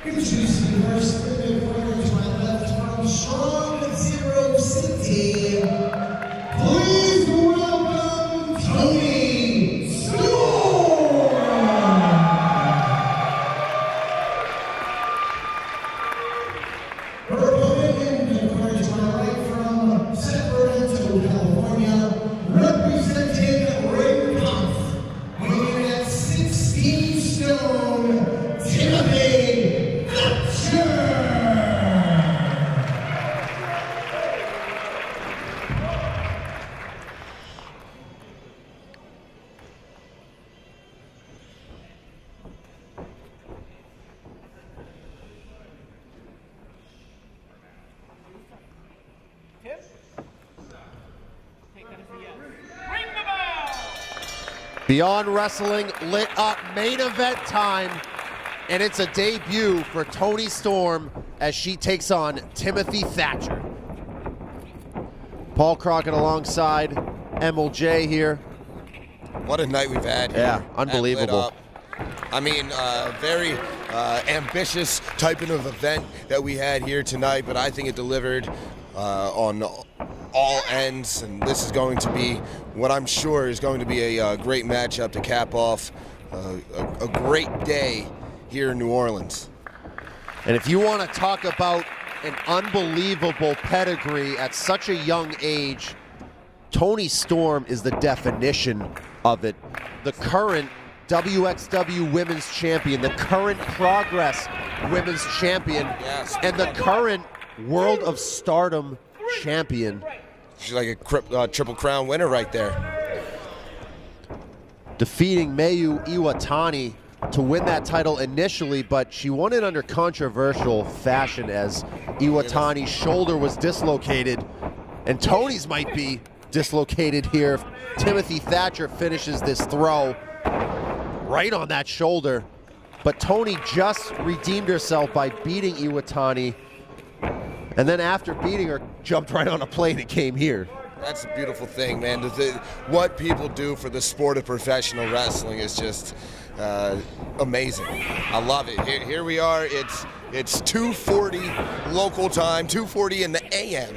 Introducing the first women warrior to my left from Strong Zero City. Please welcome Toni Storm! Her opponent in the corner to my right from Sacramento, California, representing Ring Puff, weighing at 16 stone, Toni Thatcher! Beyond Wrestling lit up, main event time, and it's a debut for Toni Storm as she takes on Timothy Thatcher. Paul Crockett alongside MLJ here. What a night we've had here. Yeah, unbelievable. I mean, very ambitious type of event that we had here tonight, but I think it delivered on all ends, and this is going to be what I'm sure is going to be a great matchup to cap off a great day here in New Orleans. And if you want to talk about an unbelievable pedigree at such a young age, Toni Storm is the definition of it. The current WXW Women's Champion, the current Progress Women's Champion, and the current World of Stardom Champion. She's like a Triple Crown winner right there. Defeating Mayu Iwatani to win that title initially, but she won it under controversial fashion as Iwatani's shoulder was dislocated, and Toni's might be dislocated here if Timothy Thatcher finishes this throw right on that shoulder. But Toni just redeemed herself by beating Iwatani, and then after beating her, jumped right on a plane and came here. That's a beautiful thing, man. What people do for the sport of professional wrestling is just amazing. I love it. Here we are. It's 2:40 local time, 2:40 in the AM.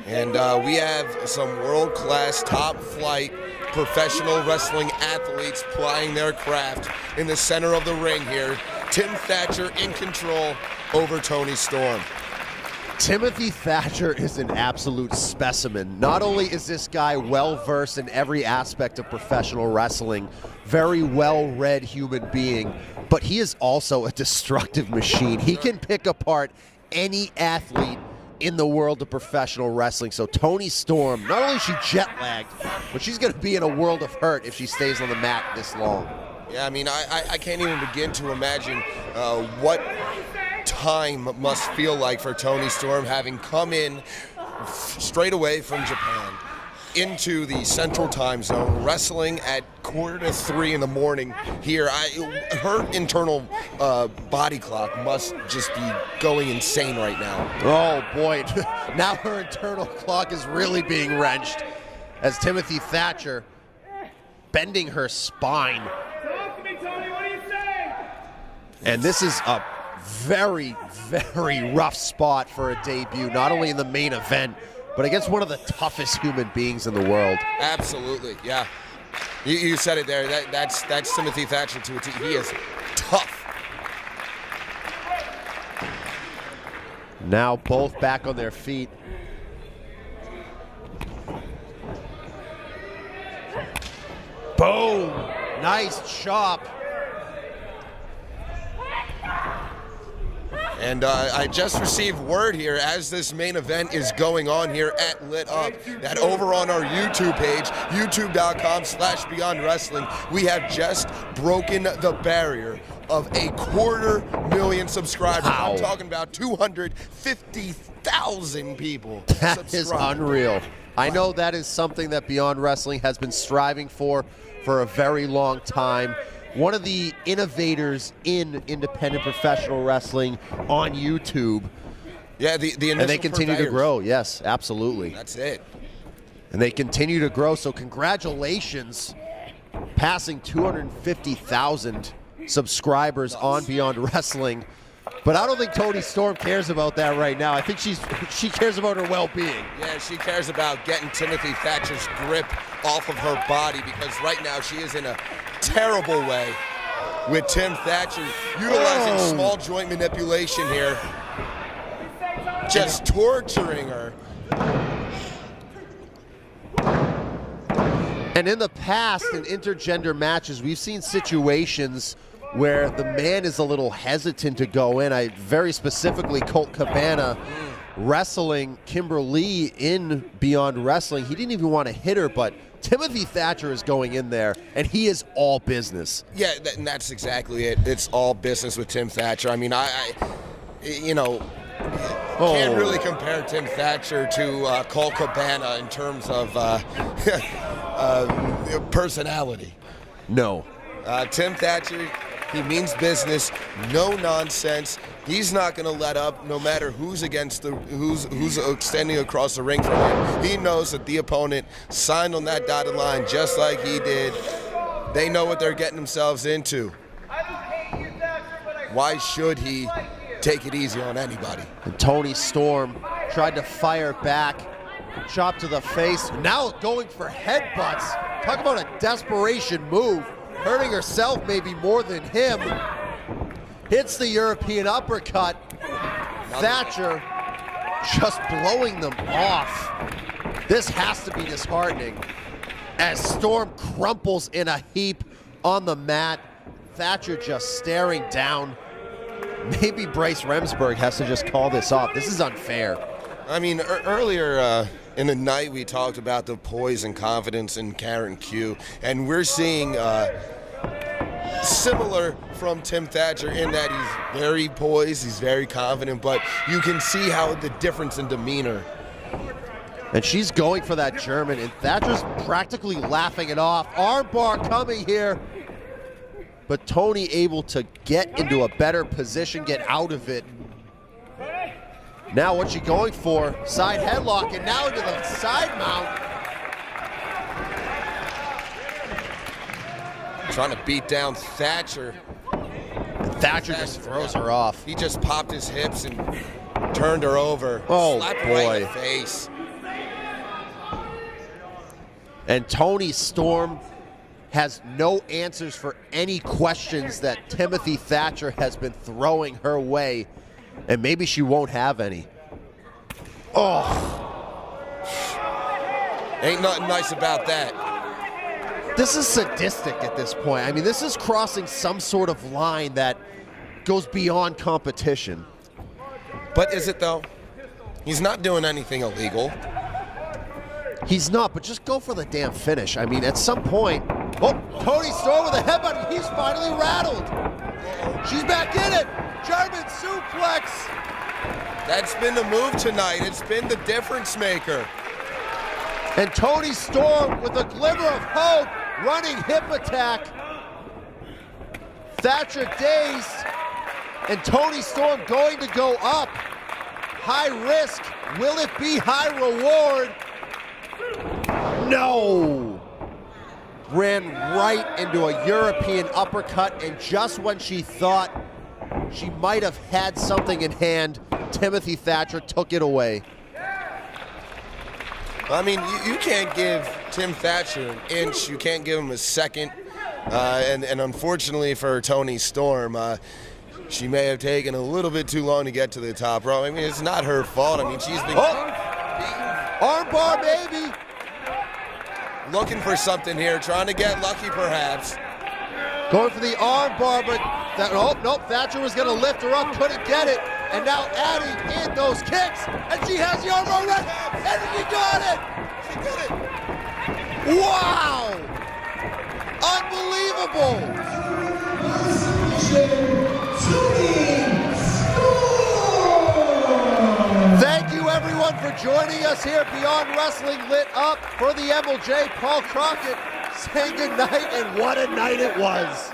And we have some world-class, top-flight professional wrestling athletes plying their craft in the center of the ring here. Tim Thatcher in control over Toni Storm. Timothy Thatcher is an absolute specimen. Not only is this guy well-versed in every aspect of professional wrestling, very well-read human being, but he is also a destructive machine. He can pick apart any athlete in the world of professional wrestling. So Toni Storm, not only is she jet-lagged, but she's going to be in a world of hurt if she stays on the mat this long. Yeah, I mean, I can't even begin to imagine what time must feel like for Toni Storm, having come in straight away from Japan into the Central Time Zone, wrestling at 2:45 in the morning here. Her internal body clock must just be going insane right now. Oh boy, now her internal clock is really being wrenched as Timothy Thatcher bending her spine. Talk to me, Toni, what do you say? And this is a very, very rough spot for a debut, not only in the main event, but against one of the toughest human beings in the world. Absolutely, yeah. You said it there. That's Timothy Thatcher to a T. He is tough. Now both back on their feet. Boom! Nice chop. And I just received word here as this main event is going on here at Lit Up that over on our YouTube page, youtube.com/BeyondWrestling, we have just broken the barrier of 250,000 subscribers. Wow. I'm talking about 250,000 people. That is unreal. I know that is something that Beyond Wrestling has been striving for a very long time. One of the innovators in independent professional wrestling on YouTube. Yeah, the and they continue to grow. Yes, absolutely. That's it. And they continue to grow. So congratulations, passing 250,000 subscribers on Beyond Wrestling. But I don't think Toni Storm cares about that right now. I think she cares about her well-being. Yeah, she cares about getting Timothy Thatcher's grip off of her body, because right now she is in a terrible way with Tim Thatcher utilizing small joint manipulation here, just torturing her. And in the past, in intergender matches, we've seen situations where the man is a little hesitant to go in. Very specifically, Colt Cabana wrestling Kimberly in Beyond Wrestling. He didn't even want to hit her, but Timothy Thatcher is going in there, and he is all business. Yeah, and that's exactly it. It's all business with Tim Thatcher. I mean, can't really compare Tim Thatcher to Colt Cabana in terms of personality. No. Tim Thatcher, he means business, no nonsense. He's not going to let up, no matter who's who's extending across the ring from him. He knows that the opponent signed on that dotted line just like he did. They know what they're getting themselves into. Why should he take it easy on anybody? And Toni Storm tried to fire back, chop to the face. Now going for headbutts. Talk about a desperation move. Hurting herself maybe more than him. Hits the European uppercut. Thatcher just blowing them off. This has to be disheartening as Storm crumples in a heap on the mat. Thatcher just staring down. Maybe Bryce Remsburg has to just call this off. This is unfair. I mean, earlier in the night we talked about the poise and confidence in Karen Q, and we're seeing similar from Tim Thatcher in that he's very poised, he's very confident, but you can see how the difference in demeanor. And she's going for that German, and Thatcher's practically laughing it off. Armbar coming here, but Toni able to get into a better position, get out of it. Now what's she going for? Side headlock, and now into the side mount. Trying to beat down Thatcher. And Thatcher just throws her off. He just popped his hips and turned her over. Oh, slapped her boy. right in the face. And Toni Storm has no answers for any questions that Timothy Thatcher has been throwing her way. And maybe she won't have any. Oh. Ain't nothing nice about that. This is sadistic at this point. I mean, this is crossing some sort of line that goes beyond competition. But is it though? He's not doing anything illegal. He's not, but just go for the damn finish. I mean, at some point, oh, Toni Storm with a headbutt. He's finally rattled. She's back in it. German suplex. That's been the move tonight. It's been the difference maker. And Toni Storm with a glimmer of hope, running hip attack. Thatcher dazed, and Toni Storm going to go up. High risk, will it be high reward? No. Ran right into a European uppercut, and just when she thought she might have had something in hand, Timothy Thatcher took it away. I mean, you can't give Tim Thatcher an inch. You can't give him a second. And unfortunately for Toni Storm, she may have taken a little bit too long to get to the top rope. I mean, it's not her fault. I mean, she's been armbar, baby. Looking for something here, trying to get lucky perhaps. Going for the armbar, but nope, Thatcher was going to lift her up, couldn't get it. And now adding in those kicks, and she has the armbar ready, and she got it! She did it! Wow! Unbelievable! Thank you everyone for joining us here Beyond Wrestling Lit Up for the MLJ. Paul Crockett saying good night, and what a night it was.